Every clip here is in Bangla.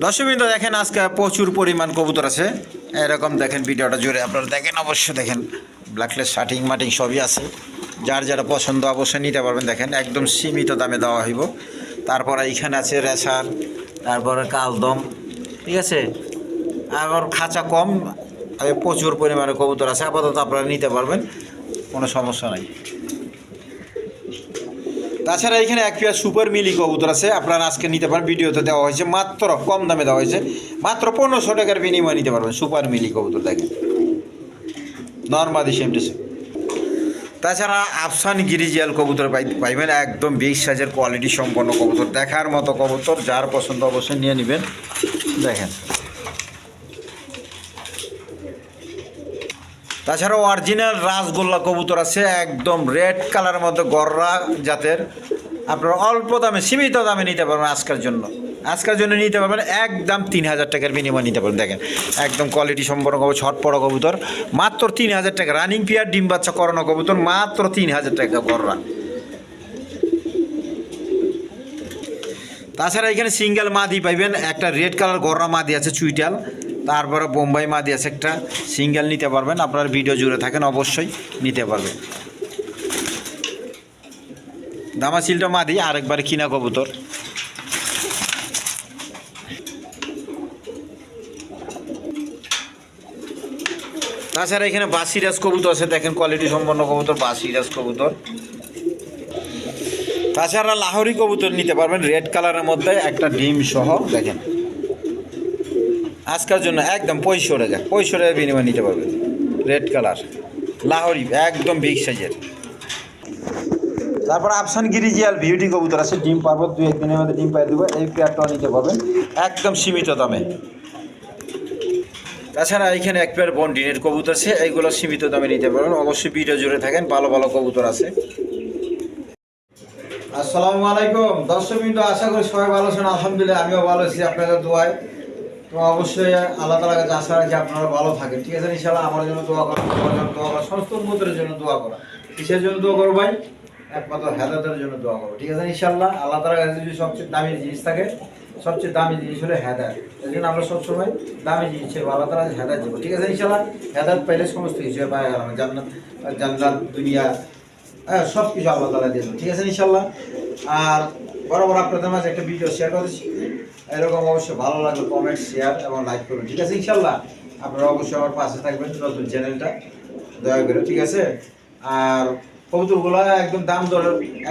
দর্শকবৃন্দ দেখেন আজকে প্রচুর পরিমাণ কবুতর আছে। এরকম দেখেন ভিডিওটা জুড়ে আপনারা দেখেন, অবশ্যই দেখেন ব্ল্যাকলেস শার্টিং মাটিং সবই আছে। যার যারা পছন্দ অবশ্যই নিতে পারবেন। দেখেন একদম সীমিত দামে দেওয়া হইব। তারপরে এইখানে আছে রেসার, তারপরে কালদম, ঠিক আছে। আবার খাঁচা কম, প্রচুর পরিমাণে কবুতর আছে। আপাতত আপনারা নিতে পারবেন, কোনো সমস্যা নাই। তাছাড়া এখানে এক পেয়ার সুপার মিলি কবুতর আছে, আপনারা আজকে নিতে পারেন। ভিডিওতে দেওয়া হয়েছে মাত্র কম দামে দেওয়া হয়েছে, মাত্র 1500 টাকার বিনিময়ে নিতে পারবেন সুপার মিলি কবুতর। দেখেন নর্মাদি সেমটেছে। তাছাড়া আফসান গিরিজিয়াল কবুতর পাইবেন, একদম বিগ সাইজের কোয়ালিটি সম্পন্ন কবুতর, দেখার মতো কবুতর। যার পছন্দ অবশ্যই নিয়ে নেবেন। দেখেন তাছাড়াও অরিজিনাল রাসগোল্লা কবুতর আছে, একদম রেড কালারের মধ্যে গররা জাতের। আপনারা অল্প দামে সীমিত দামে নিতে পারবেন। আজকের জন্য নিতে পারবেন একদম 3000 টাকার বিনিময়ে নিতে পারবেন। দেখেন একদম কোয়ালিটি সম্পন্ন কবুতর, ছটপড়া কবুতর, মাত্র 3000 টাকা। রানিং পেয়ার ডিম বাচ্চা করানো কবুতর, মাত্র 3000 টাকা গররা। তাছাড়া এখানে সিঙ্গেল মাদি পাইবেন, একটা রেড কালার গররা মাদি আছে চুইটাল, তারপরে বোম্বাই মাদি আছে একটা, সিঙ্গেল নিতে পারবেন। আপনার ভিডিও জুড়ে থাকেন, অবশ্যই নিতে পারবেন। দামাসিলটা মাদি, আরেকবার কিনা কবুতর। তাছাড়া এখানে বাসিরাজ কবুতর আছে, দেখেন কোয়ালিটি সম্পন্ন কবুতর, বাসিরাজ কবুতর। তাছাড়া লাহোরি কবুতর নিতে পারবেন, রেড কালারের মধ্যে একটা ডিম সহ। দেখেন আজকের জন্য একদম 65 টাকা বিনিময়ে নিতে পারবেন। রেড কালার লাহোরি, একদম বিগ সাইজের। তারপর আফসান গিরিজিয়াল বিউটি কবুতর আছে, ডিম পারবো 2-1 দিনের মধ্যে ডিম পাই দেবো। এই পেয়ারটাও নিতে পারবেন একদম সীমিত দামে। তাছাড়া এখানে এক পেয়ার বন্ডিনের কবুতর আছে, এইগুলো সীমিত দামে নিতে পারবেন। অবশ্যই ভিডিও জুড়ে থাকেন, ভালো ভালো কবুতর আছে। আসসালামু আলাইকুম দর্শকবৃন্দ, আশা করি সবাই ভালো আছেন। আলহামদুলিল্লাহ আমিও ভালো আছি আপনাদের দোয়ায়। তো অবশ্যই আল্লাহ তাআলার কাছে আশা রাখি আপনারা ভালো থাকেন, ঠিক আছে। ইনশাআল্লাহ আমার জন্য দোয়া করা, আমার জন্য দোয়া করা, সমস্ত উম্মতের জন্য দোয়া করা। কিসের জন্য দোয়া করো ভাই? একমাত্র হেদায়েতের জন্য দোয়া করো, ঠিক আছে। ইনশাআল্লাহ আল্লাহ তাআলার কাছে যদি সবচেয়ে দামি জিনিস থাকে, সবচেয়ে দামি জিনিস হলো হেদায়েত। এই জন্য আমরা সবসময় দামি জিনিস চাইবো, আল্লাহ তাআলা হেদায়েত দেবো, ঠিক আছে। ইনশাআল্লাহ হেদায়েত পাইলে সমস্ত কিছু পাওয়া গেল, জান্নাত দুনিয়া, সব কিছু আল্লাহ তাআলা দিয়ে দেবো, ঠিক আছে ইনশাআল্লাহ। আর বরাবর আপনাদের মাঝে একটা ভিডিও শেয়ার করেছি, এরকম অবশ্যই ভালো লাগলে কমেন্ট, শেয়ার এবং লাইক করবেন, ঠিক আছে ইনশাআল্লাহ। আপনারা অবশ্যই আমার পাশে থাকবেন, নতুন চ্যানেলটা দয়া করে, ঠিক আছে। আর কবুতরগুলো একদম দাম দর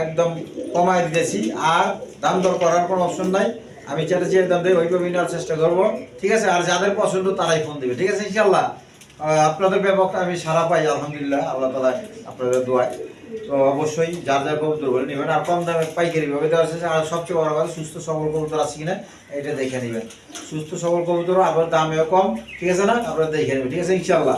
একদম কমায় দিতেছি, আর দাম দর করার কোনো অপশন নাই। আমি যেটা যে দাম দেয় ওইভাবে নেওয়ার চেষ্টা করবো, ঠিক আছে। আর যাদের পছন্দ তারাই ফোন দেবে, ঠিক আছে ইনশাআল্লাহ। আপনাদের ব্যাপকটা আমি সারা পাই আলহামদুলিল্লাহ, আল্লাহ তাআলা আপনাদের দোয়ায়। তো অবশ্যই যার যার কবুতর বলে নেবেন, আর কম দামে পাইকারি ভাবে দেওয়া আছে। আর সবচেয়ে বড় কথা, সুস্থ সবল কবুতর আছে কিনা এটা দেখে নেবেন। সুস্থ সবল কবুতর আবার দামেও কম, ঠিক আছে না, আপনারা দেখে নেবেন, ঠিক আছে ইনশাআল্লাহ।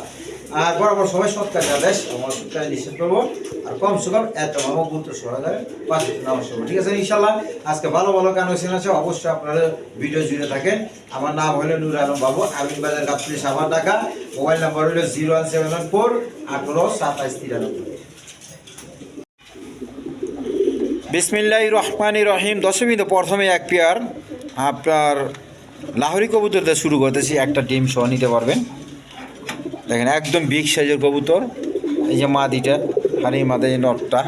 আর বরাবর সবাই সৎ কাজে আদেশ, আমার সৎ কাজে নিষেধ করবো। আর কম সে কম এত আমার গুরুত্ব সহকারে পাশে নামাজ করবো, ঠিক আছে ইনশাআল্লাহ। আজকে ভালো ভালো কানেকশন আছে, অবশ্যই আপনারা ভিডিও জুড়ে থাকেন। আমার নাম হলো নূর আলম বাবু, আমিন বাজার গাবতলী, সাভার, ঢাকা। মোবাইল নাম্বার হলো 01714 18 27 93। বিসমিল্লাহির রহমানির রহিম। দশমিত প্রথমে এক পেয়ার আপনার লাহোরি কবুতর দিয়ে শুরু করতেছি, একটা ডিম সহ নিতে পারবেন। দেখেন একদম বিগ সাইজের কবুতর, এই যে মাদিটা, হাড়ি মাদে নটটা,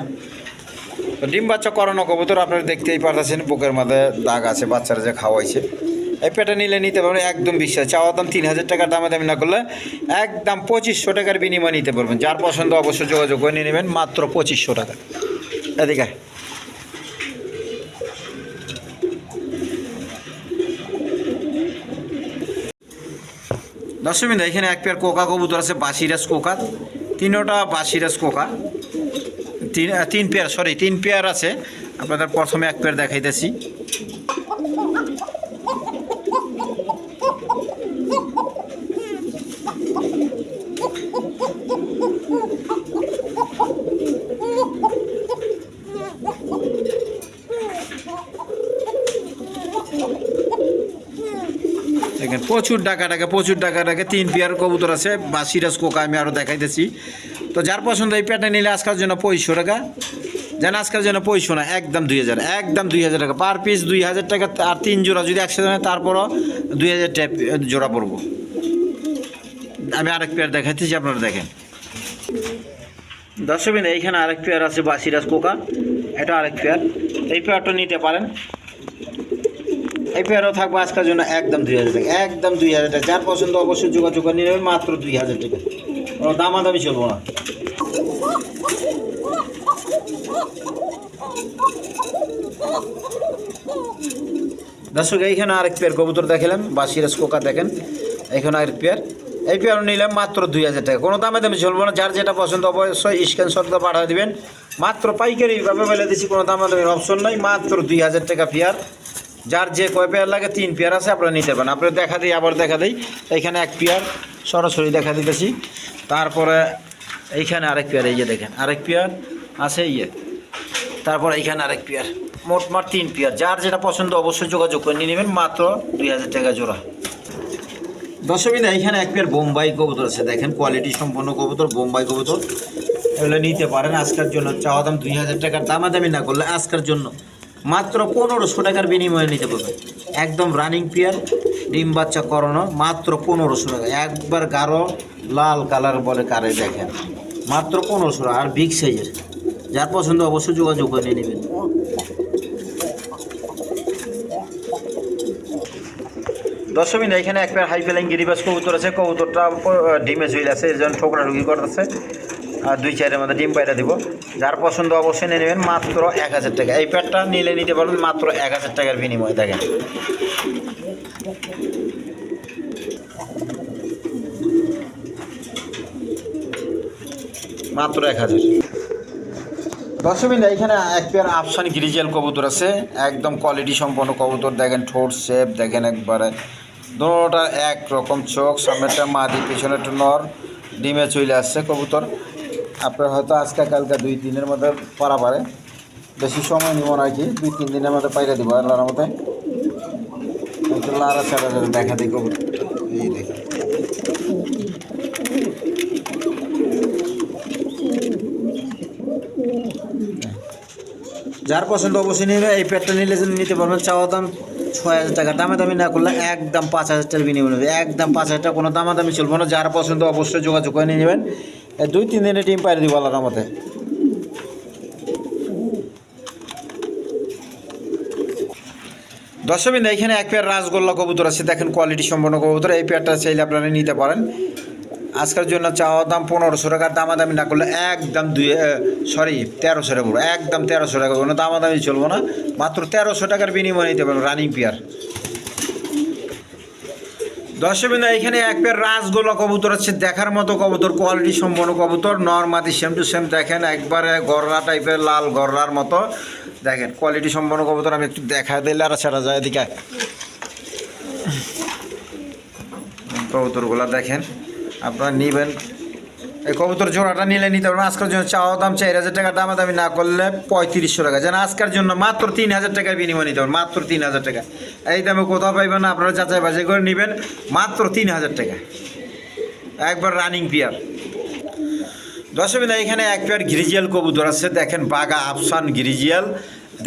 ডিম বাচ্চা করানো কবুতর। আপনারা দেখতেই পারতেছেন বুকের মাঝে দাগ আছে, বাচ্চারা যে খাওয়াইছে। এই পেটা নিলে নিতে পারবেন একদম বিশ্বাস। চাওয়া দাম 3000 টাকার দামে দামি না করলে একদম 2500 টাকার বিনিময়ে নিতে পারবেন। যার পছন্দ অবশ্যই যোগাযোগ করে নিয়ে নেবেন, মাত্র 2500 টাকা। এদিকে দর্শকবৃন্দ, এখানে এক পেয়ার কোকা কবুতর আছে, বাসিরাজ কোকা, তিনোটা বাসিরাজ কোকা, তিন পেয়ার আছে। আপনাদের প্রথমে এক পেয়ার দেখাইতেছি। দেখেন প্রচুর ডাকা 3 পেয়ার কবুতর আছে, বাসিরাজ কোকা আমি আরও দেখাইতেছি। তো যার পছন্দ এই পেয়ারটা নিলে আজকের জন্য 2500 টাকা, যেন আজকের জন্য পয়সা না, একদম 2000, একদম 2000 টাকা পার পিস, 2000 টাকা। আর 3 জোড়া যদি একসাথে নেয় তারপরও 2000 টাকা জোড়া পড়বো। আমি আরেক পেয়ার দেখাচ্ছি, আপনারা দেখেন দর্শক। এইখানে আরেক পেয়ার আছে বাসিরাজ কোকা, এটা আরেক পেয়ার। এই পেয়ারটা নিতে পারেন, এই পেয়ারও থাকবে আজকের জন্য একদম 2000 টাকা, একদম 2000 টাকা। যার পছন্দ অবশ্যই যোগাযোগ করে নিয়ে নেবেন, মাত্র 2000 টাকা। কোনো দামাদামি চলবো না। দর্শক এইখানে আরেক পেয়ার কবুতর দেখালাম, বাসিরাজ কোকা দেখেন, এইখানে আরেক পেয়ার। এই পেয়ার নিলাম মাত্র 2000 টাকা। কোনো দামে দামি চলবো না, যার যেটা পছন্দ অবশ্যই স্ক্রিনশট দিয়ে পাঠিয়ে দেবেন। মাত্র পাইকারিভাবে বলে দিচ্ছি, কোনো দামাদামির অপশন নাই, মাত্র 2000 টাকা পেয়ার। যার যে কয় পেয়ার লাগে, 3 পেয়ার আছে, আপনারা নিতে পারেন। আপনারা দেখা দিই, আবার দেখা দিই। এইখানে এক পেয়ার সরাসরি দেখা দিতেছি। তারপরে এইখানে আরেক পেয়ার, এই যে দেখেন আরেক পেয়ার আছে, তারপর এইখানে আরেক পেয়ার, মোটমাট 3 পেয়ার। যার যেটা পছন্দ অবশ্যই যোগাযোগ করে নিয়ে নেবেন, মাত্র 2000 টাকা জোড়া। দর্শক এইখানে এক পেয়ার বোম্বাই কবুতর আছে, দেখেন কোয়ালিটি সম্পন্ন কবুতর, বোম্বাই কবুতর। এগুলো নিতে পারেন আজকের জন্য। চাওয়া দাম 2000 টাকার, দামাদামি না করলে আজকের জন্য মাত্র 1500 টাকার বিনিময়ে নিতে পারবেন। একদম রানিং পেয়ার, ডিম বাচ্চা করানো, মাত্র 1500 টাকা। একবার গাঢ় লাল কালার বলে কারে, দেখেন মাত্র 1500 টাকা। আর বিগ সাইজের, যার পছন্দ অবশ্যই যোগাযোগ করে নিয়ে নেবেন। দর্শক এখানে এক পেয়ার হাই ফেলিং গিরিবাস কবুতর আছে। কবুতরটা ডিমে চলে আছে, এর জন্য ঠোকরা ঢুকি করতেছে। আর 2-4 মধ্যে ডিম পাইটা দিব। যার পছন্দ অবশ্যই নিয়ে নেবেন, মাত্র 1000 টাকা। এই পেয়ারটা নিলে নিতে পারবেন মাত্র 1000 টাকার বিনিময়ে। দেখেন মাত্র 1000। দর্শক এইখানে এক পেয়ার আফসানি গ্রিজেল কবুতর আছে, একদম কোয়ালিটি সম্পন্ন কবুতর। দেখেন ঠোঁট শেপ দেখেন, একবারে দুটোটা এক রকম চোখ, সামনেটা মাদি, পেছনেটা নর, ডিমে চলে আসছে কবুতর। আপনার হয়তো আজকে কালকে 2-3 দিনের মধ্যে পারা পারে, বেশি সময় নিব না আর কি, 2-3 দিনের মধ্যে পাইরে দিব আল্লাহর মধ্যে। লারা ছাড়া দেখা দিই কবুতর, এই দেখেন যার পছন্দ অবশ্যই নিবে। এই পেয়ারটা নিলে নিতে পারবেন। চাওয়া দাম 6000 টাকা, দামি না করলে একদম 5000 টাকার বিনিময় নেবে, একদম 5000 টাকা। কোনো দামি চলবো না। যার পছন্দ অবশ্যই যোগাযোগ করে নিয়ে নেবেন। 2-3 দিনে ডিম পাইরে দিব আল্লাহর মধ্যে। দর্শক এখানে এক পেয়ার রাসগোল্লা কবুতর আছে, দেখেন কোয়ালিটি সম্পন্ন কবুতর। এই পেয়ারটা চাইলে আপনারা নিতে পারেন। আজকের জন্য চাওয়া দাম 1500 টাকা, দামাদামি না করলে একদম 1300 টাকা পড়বে, একদম 1300 টাকা। কোনো দামাদামি চলবো না, মাত্র 1300 টাকার বিনিময়ে নিতে পারবেন রানিং পেয়ার। দর্শক এখানে এক পেয়ার রাসগোল্লা কবুতর আছে, দেখার মতো কবুতর, কোয়ালিটি সম্পন্ন কবুতর। নরমাদি সেম টু সেম, দেখেন একবারে গররা টাইপের, লাল গররার মতো। দেখেন কোয়ালিটি সম্পন্ন কবুতর। আমি একটু দেখা দিলে আর ছাড়া যায়, এদিকে কবুতরগুলো দেখেন, আপনারা নেবেন। এই কবুতর জোড়াটা নিলে নিতে পারবেন। আজকের জন্য চাওয়া দাম 4000 টাকা, দামাদামি না করলে 3500 টাকা। যেন আজকের জন্য মাত্র 3000 টাকার বিনিময় নিতে পারবেন, মাত্র 3000 টাকা। এই দামে কোথাও পাইবেন না, আপনারা যাচাই বাছাই করে নেবেন, মাত্র 3000 টাকা। একবার রানিং পেয়ার। দর্শক এখানে এক পেয়ার গ্রিজিয়াল কবুতর আছে, দেখেন বাগা আফসান গ্রিজিয়াল,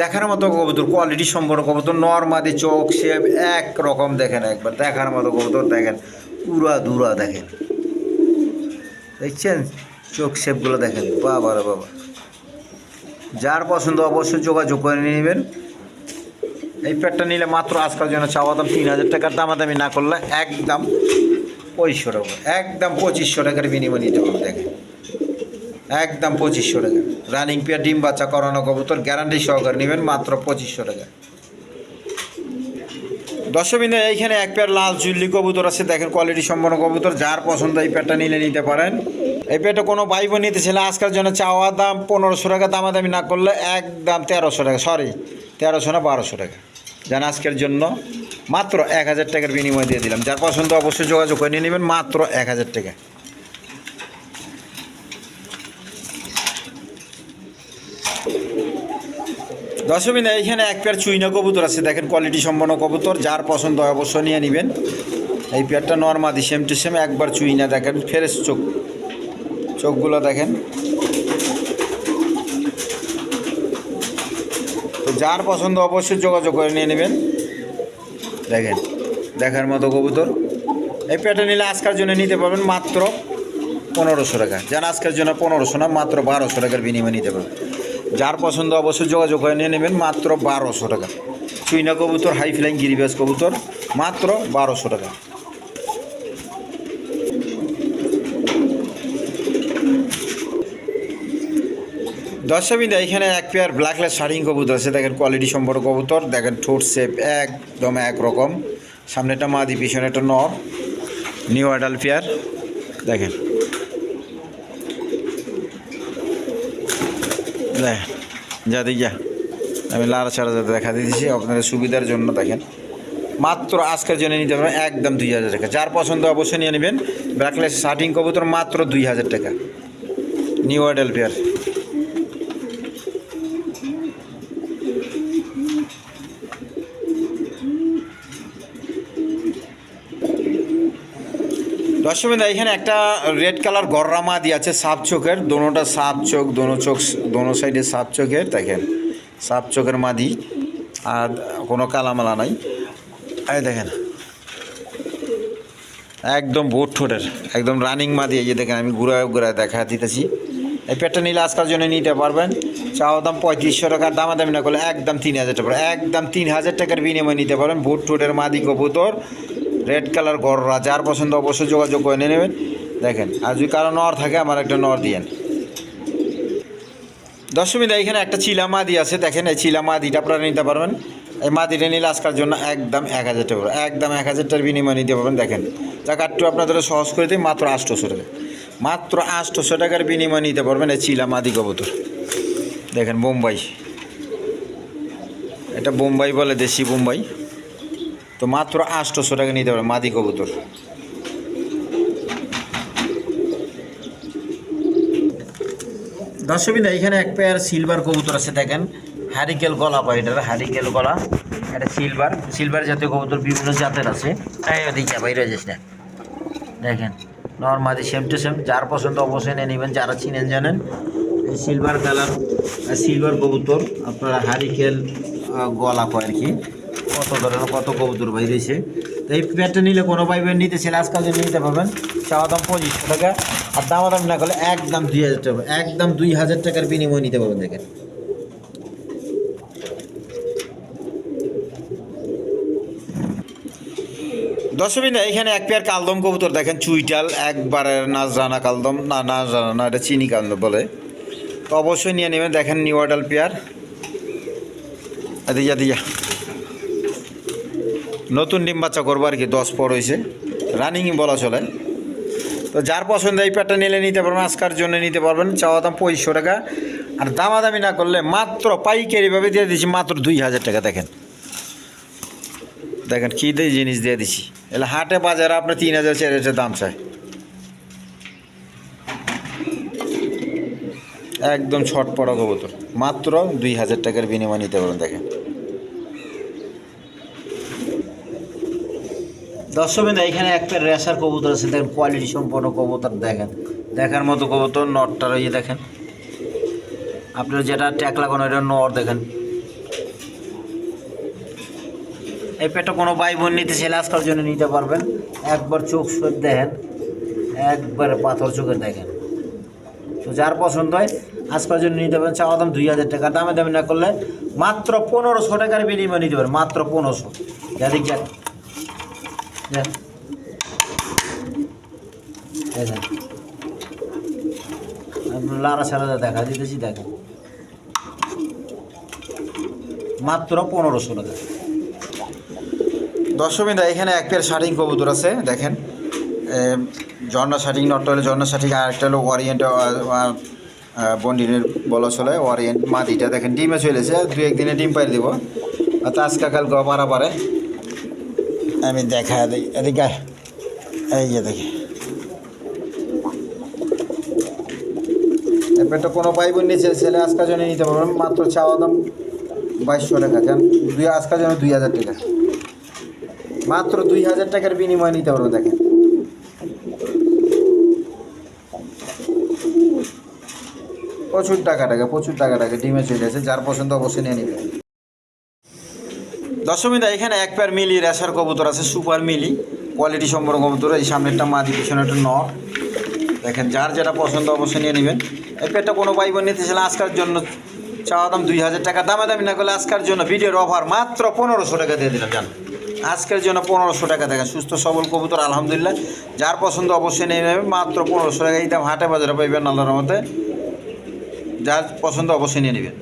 দেখার মতো কবুতর, কোয়ালিটি সম্পন্ন কবুতর। নরমাদি চোখ শেপ এক রকম, দেখেন একবার দেখার মতো কবুতর। দেখেন পুরা দুরা, দেখেন দেখছেন চোখ শেপগুলো, দেখেন বাবা রে বাবা। যার পছন্দ অবশ্যই যোগাযোগ করে নেবেন। এই পেয়ারটা নিলে মাত্র আজকের জন্য চাওয়া দাম 3000 টাকার, দামাদামি না করলে একদম 2500 টাকা, একদম 2500 টাকার বিনিময় নিতে হবে। দেখেন একদম 2500 টাকা। রানিং পেয়ার, ডিম বাচ্চা করানো কবুতর, গ্যারান্টি সহকারে নেবেন, মাত্র 2500 টাকা। দর্শক এইখানে এক পেয়ার লাল চুল্লি কবুতর আছে, দেখেন কোয়ালিটি সম্পন্ন কবুতর। যার পছন্দ এই পেয়ারটা নিলে নিতে পারেন। এই পেয়ারটা কোনো ভাই বোন নিতে ছিল, আজকের জন্য চাওয়া দাম 1500 টাকা, দামাদামি না করলে একদম 1300 টাকা, 1300 না 1200 টাকা। যেন আজকের জন্য মাত্র 1000 টাকার বিনিময় দিয়ে দিলাম। যার পছন্দ অবশ্যই যোগাযোগ করে নিয়ে নেবেন, মাত্র 1000 টাকা। দর্শক এইখানে এক পেয়ার চুইনা কবুতর আছে, দেখেন কোয়ালিটি সম্পন্ন কবুতর। যার পছন্দ হয় অবশ্যই নিয়ে নেবেন। এই পেয়ারটা নরমাদি সেম টু সেম, একবার চুইনা, দেখেন ফ্রেশ চোখ, চোখগুলো দেখেন যার পছন্দ অবশ্যই যোগাযোগ করে নিয়ে নেবেন। দেখেন দেখার মতো কবুতর। এই পেটে নিলে আজকের জন্য নিতে পারবেন মাত্র 1500 টাকা। যান আজকের জন্য 1500 না, মাত্র 1200 টাকার বিনিময়ে নিতে পারবেন। যার পছন্দ অবশ্যই যোগাযোগ করে নিয়ে নেবেন মাত্র 1200 টাকা। চুইনা কবুতর, হাই ফ্লাইং গিরিবাজ কবুতর মাত্র 1200 টাকা। দর্শকবৃন্দ, এখানে এক পেয়ার ব্ল্যাকলেস শার্টিং কবুতর আছে। দেখেন কোয়ালিটি সম্পন্ন কবুতর। দেখেন ঠোঁট শেপ একদম একরকম, সামনে একটা মাদি পিছনে একটা নর, নিউ অ্যাডাল্ট পেয়ার। দেখেন যাদি যা আমি লাড়া ছাড়া যাতে দেখা দিয়েছি আপনাদের সুবিধার জন্য। দেখেন মাত্র আজকের জন্য নিতে পারবেন একদম 2000 টাকা। যার পছন্দ অবশ্যই নিয়ে নেবেন। ব্ল্যাকলেস শার্টিং কবুতর মাত্র 2000 টাকা, নিউ অ্যাডাল্ট পেয়ার। দর্শকবৃন্দ, এখানে একটা রেড কালার গররা মাদি আছে, সাপ চোখের, দোনোটা সাপ চোখ, দোনো সাইডে সাপ চোখের। দেখেন সাপ চোখের মাদি, আর কোনো কালামালা নাই। এই দেখেন একদম বোট ঠোঁটের, একদম রানিং মাদি। এই যে দেখেন আমি ঘুরায় দেখা দিতেছি। এই পেটটা নিলে আজকের জন্য নিতে পারবেন। চাওয়া দাম 3500 টাকা, দামাদামি না করলে একদম 3000 টাকা, একদম 3000 টাকার বিনিময়ে নিতে পারবেন। বোট ঠোঁটের মাদি কবুতর, রেড কালার গররা। যার পছন্দ অবশ্যই যোগাযোগ করে নিয়ে নেবেন। দেখেন আর যদি কারো নর থাকে আমার একটা নর দিয়েন। দর্শকবৃন্দ, এখানে একটা চিলা মাদি আছে। দেখেন এই চিলা মাদিটা আপনারা নিতে পারবেন। এই মাদিটা নিলে আজকের জন্য একদম 1000 টাকা, একদম 1000 টাকার বিনিময়ে নিতে পারবেন। দেখেন টাকা একটু আপনাদের সহজ করে দিই, মাত্র 800 টাকা, মাত্র 800 টাকার বিনিময়ে নিতে পারবেন এই চিলা মাদি কবুতর। দেখেন বোম্বাই, এটা বোম্বাই বলে, দেশি বোম্বাই। তো মাত্র 800 টাকা নিতে পারবেন মাদি কবুতর। দর্শকবৃন্দ, এখানে এক পেয়ার সিলভার কবুতর আছে। দেখেন হ্যারিকেল গলা পায়, এটার হ্যারিকেল গলা। এটা সিলভার জাতীয় কবুতর বিভিন্ন জাতের আছে। এদিকে বাইরে যাস না। দেখেন নর্মাদি সেম টু সেম। যার পছন্দ অবশ্যই নিয়ে নেবেন, যারা চিনেন জানেন। এই সিলভার কালার সিলভার কবুতর আপনারা হ্যারিকেল গলা পায় আর কি। কত ধরনের কত কবুতর বাইরেছে। তো এই পেয়ারটা নিলে কোনো পাইবেন, নিতে ছেলে আজকাল নিতে পারবেন। চাওয়া দাম 2500 টাকা, আর দামাদাম না করলে একদম 2000 টাকা, একদম 2000 টাকার বিনিময়ে নিতে পারবেন। দেখেন দর্শকবৃন্দ, এখানে এক পেয়ার কালদম কবুতর। দেখেন চুইটাল, একবারে নাজরানা কালদম, না নাজরানা না, এটা চিনি কালদম বলে। তো অবশ্যই নিয়ে নেবেন। দেখেন নিউ অ্যাডাল্ট পেয়ার। দিয়া নতুন ডিম বাচ্চা করবো আর কি, 10 পর হয়েছে, রানিংই বলা চলে। তো যার পছন্দ এই পেয়ারটা নিলে নিতে পারবেন, আজকার জন্য নিতে পারবেন। চাওয়া দাম 2500 টাকা, আর দামাদামি না করলে মাত্র পাইকারিভাবে দিয়ে দিচ্ছি মাত্র 2000 টাকা। দেখেন দেখেন কী দিয়ে জিনিস দিয়ে দিচ্ছি। এলে হাটে বাজারে আপনার 3000 4000 দাম চায়। একদম ছটপটা কবুতর, মাত্র 2000 টাকার বিনিময়ে নিতে পারবেন। দেখেন দর্শকবৃন্দ, এখানে একটা রেসার কবুতর আছে। দেখেন কোয়ালিটি সম্পন্ন কবুতর। দেখেন দেখার মতো কবুতর। নটটা রয়েছে দেখেন, আপনার যেটা ট্যাক লাগানো এটা নর। দেখেন এই পেটটা কোনো ভাই বোন নিতে ছেলে আজকাল জন্য নিতে পারবেন। একবার চোখ সব দেখেন, একবারে পাথর চোখের। দেখেন তো যার পছন্দ হয় আজকাল জন্য নিতে পারেন। চাওয়া দাম 2000 টাকা, দামি না করলে মাত্র 1500 টাকার বিনিময়ে নিতে পারেন, মাত্র 1500। যাদিক যাক দেখেন লারা ছাড়া দেখা দিতেছি। দেখেন মাত্র 1500 টাকা। দর্শকবৃন্দ, এখানে এক পেয়ার শার্টিং কবুতর আছে। দেখেন ঝর্ণা শার্টিং, নটটা হলে ঝর্ণা শার্টিং, আর একটা হলো ওয়ারিয়েন্ট বন্ডিনের বলা চলে, ওয়ারিয়েন্ট মাদিটা। দেখেন ডিমে চলেছে, 2-1 দিনে ডিম পাই দেবো। আর আজকা কাল পারা পারে আমি দেখা দিই। এদিকে এই যে দেখি এরপরটা কোনো পাই বোন নিচে ছেলে আজকার জন্য নিতে পারবেন। মাত্র চাওয়া দাম 2200 টাকা, কেন আজকার জন্য 2000 টাকা, মাত্র 2000 টাকার বিনিময়ে নিতে পারবেন। দেখেন প্রচুর টাকা ডিমে চলে আসে। যার পছন্দ অবশ্যই নিয়ে নেবেন। দশমিদা এখানে এক পেয়ার মিলি রেসার কবুতর আছে, সুপার মিলি কোয়ালিটি সম্পন্ন কবুতর। এই সামনে একটা মাদি, পিছনে একটা নর। দেখেন যার যেটা পছন্দ অবশ্যই নিয়ে নেবেন। এই পেয়ারটা কোনো ভাই বোন নিতে চাইলে আজকের জন্য চাওয়া দাম 2000 টাকা, দামাদামি না করলে আজকের জন্য ভিডিওর অফার মাত্র 1500 টাকা দিয়ে দিলাম। জান আজকের জন্য 1500 টাকা। দেখেন সুস্থ সবল কবুতর আলহামদুলিল্লাহ, যার পছন্দ অবশ্যই নিয়ে নেবেন মাত্র 1500 টাকা। এই দাম হাটে বাজারে পাইবেন আল্লাহর মতে, যার পছন্দ অবশ্যই নিয়ে নেবেন।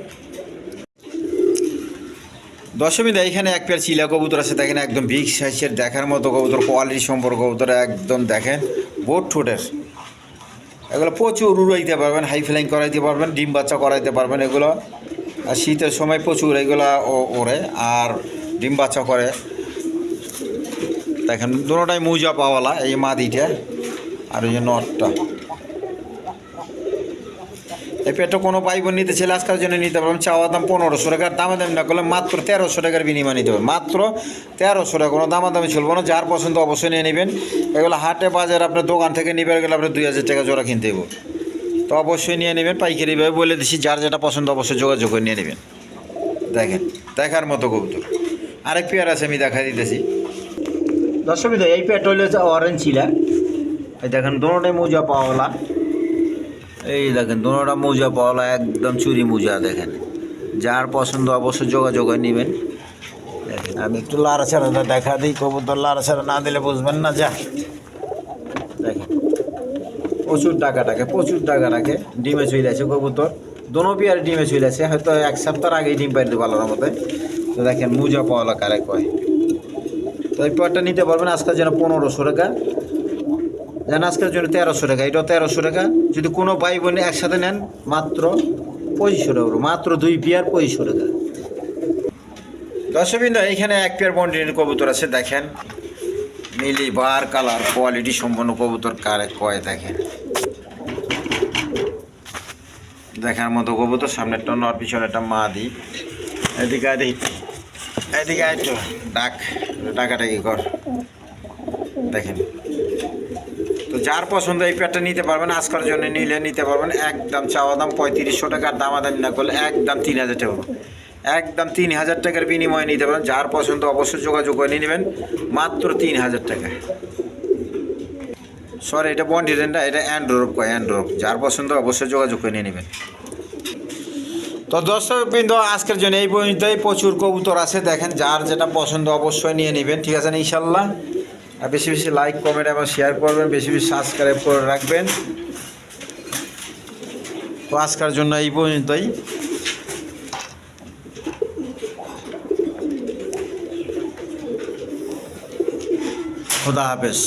দশমিদা এখানে এক পেয়ার চিলা কবুতর আছে, দেখেন একদম বিগ সাইজের দেখার মতো কবুতর, কোয়ালিটি সম্পর্ক কবুতর একদম দেখেন বোট ঠোঁটের। এগুলো প্রচুর উড়াইতে পারবেন, হাই ফ্লাইং করাইতে পারবেন, ডিম বাচ্চা করাইতে পারবেন। এগুলো আর শীতের সময় প্রচুর এগুলা ওড়ে আর ডিম বাচ্চা করে। দেখেন দুটোটাই মৌজা পাওয়ালা, এই মাদিটা আর ওই যে নটটা। এই পেটটা কোনো পাইব নিতে ছেলে আজকের জন্য নিতে পারবেন। চাওয়া দাম 1500 টাকার, দামাদামি না করলে মাত্র 1300 টাকার বিনিময় নিতে পারবেন। মাত্র 1300 টাকা, কোনো দামাদামি চলবো না। যার পছন্দ অবশ্যই নিয়ে নেবেন। এগুলো হাটে বাজার আপনার দোকান থেকে নিবে গেলে আপনার 2000 টাকা জোড়া কিনতে দেবো, তো অবশ্যই নিয়ে নেবেন। পাইকারিভাবে বলে দিচ্ছি, যার যেটা পছন্দ অবশ্যই যোগাযোগ করে নিয়ে নেবেন। দেখেন দেখার মতো কবুতর। আরেক পেয়ার আছে আমি দেখা দিতেছি। দর্শক এই পেয়ারটা হলে অরেঞ্জ চিলা। এই দেখেন দোনোটাই মোজা পাওয়ালা। এই দেখেন দোনোটা মোজা পাওয়ালা, একদম চুরি মোজা। দেখেন যার পছন্দ অবশ্যই যোগাযোগ করে নেবেন। দেখেন আমি একটু লাড়াছাড়াটা দেখা দিই, কবুতর লাড়াছাড়া না দিলে বুঝবেন না। যা দেখেন প্রচুর টাকা রাখে, প্রচুর টাকা রাখে। ডিমে চলে আছে কবুতর, দোনো পেয়ার ডিমে চলে আছে। হয়তো এক সপ্তাহ আগেই ডিম পাই দেবো আল্লাহর মতে। তো দেখেন মোজা পাওয়ালা কারে কয়। তো এই পেয়ারটা নিতে পারবেন আজকের জন্য 1500 টাকা, যেন আজকের জন্য 1300 টাকা। এটাও 1300 টাকা। যদি কোনো ভাই বোন একসাথে নেন মাত্র 2500 টাকা, মাত্র 2 পেয়ার 2500 টাকা। দর্শকবৃন্দ এখানে এক পেয়ার বন্ডিনের কবুতর আছে, দেখেন মিলি বার কালার কোয়ালিটি সম্পন্ন কবুতর কারে কয়। দেখেন দেখার মতো কবুতর, সামনে একটা নর, পিছনে একটা মাদি। এদিকে এদিকে একটু ডাকাটাকি কর। দেখেন তো যার পছন্দ এই পেয়ারটা নিতে পারবেন। আজকের জন্য নিলে নিতে পারবেন। একদম চাওয়া দাম 3500 টাকার, দামাদামি না করলে একদম 3000 টাকা, একদম 3000 টাকার বিনিময়ে নিতে পারেন। যার পছন্দ অবশ্যই যোগাযোগ করে নিয়ে নেবেন মাত্র 3000 টাকা। সরি এটা বন্ডিরেনটা, এটা অ্যান্ড্রোপ কয়, অ্যান্ড্রোপ। যার পছন্দ অবশ্যই যোগাযোগ করে নিয়ে নেবেন। তো দর্শকবৃন্দ আজকের জন্য এই পর্যন্তই। প্রচুর কবুতর আছে, দেখেন যার যেটা পছন্দ অবশ্যই নিয়ে নেবেন। ঠিক আছে না ইনশাল্লাহ। আর বেশি বেশি লাইক কমেন্ট এবং শেয়ার করবেন, বেশি বেশি সাবস্ক্রাইব করে রাখবেন। তো আজকের জন্য এই পর্যন্তই। খুদা হাফেজ।